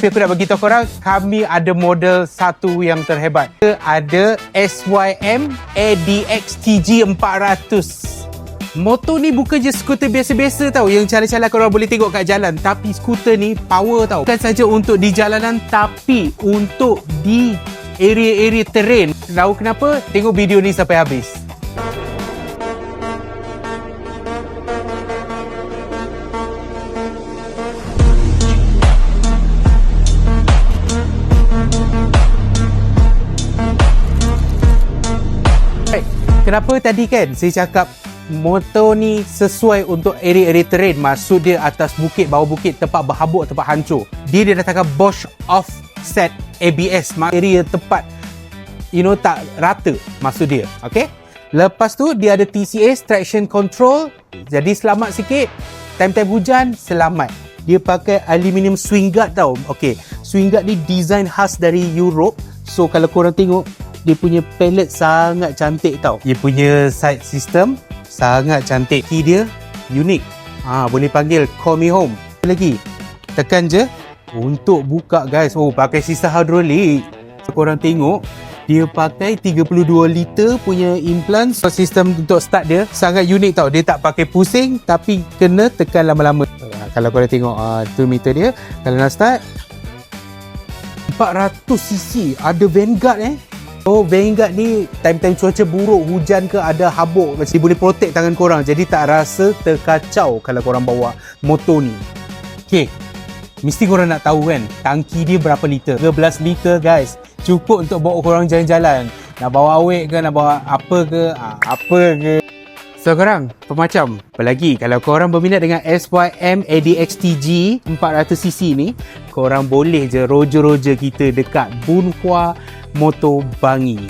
Tapi aku nak bagi tahu korang, kami ada model satu yang terhebat. Kita ada SYM ADX TG 400. Motor ni bukan je skuter biasa-biasa tau, yang cara-cara korang boleh tengok kat jalan. Tapi skuter ni power tau. Bukan saja untuk di jalanan, tapi untuk di area-area terrain. Tahu kenapa? Tengok video ni sampai habis. Kenapa tadi kan saya cakap motor ni sesuai untuk area-area terrain? Maksud dia atas bukit, bawah bukit, tempat berhabuk, tempat hancur. Dia datangkan Bosch offset ABS, area tempat tak rata, maksud dia. Okay? Lepas tu dia ada TCA, traction control, jadi selamat sikit. Time-time hujan selamat. Dia pakai aluminium swing guard tau. Okay, swing guard ni design khas dari Europe. So kalau korang tengok, dia punya palette sangat cantik tau. Dia punya side system sangat cantik. Key dia unik. Boleh panggil call me home. Lagi, tekan je untuk buka guys. Oh, pakai sisa hidrolik. So, korang tengok, dia pakai 32 liter punya implant. So, sistem untuk start dia sangat unik tau. Dia tak pakai pusing, tapi kena tekan lama-lama. Kalau korang tengok tu meter dia, kalau nak start 400cc. Ada Vanguard Oh, Vanguard ni time-time cuaca buruk, hujan ke, ada habuk, dia boleh protect tangan korang. Jadi tak rasa terkacau kalau korang bawa motor ni. Okay, mesti korang nak tahu kan, tangki dia berapa liter? 13 liter guys. Cukup untuk bawa korang jalan-jalan. Nak bawa awek ke, nak bawa apa ke. So korang, pemacam. Apalagi kalau korang berminat dengan SYM ADX TG 400cc ni, korang boleh je roja-roja kita dekat Bunhua Motor Bangi.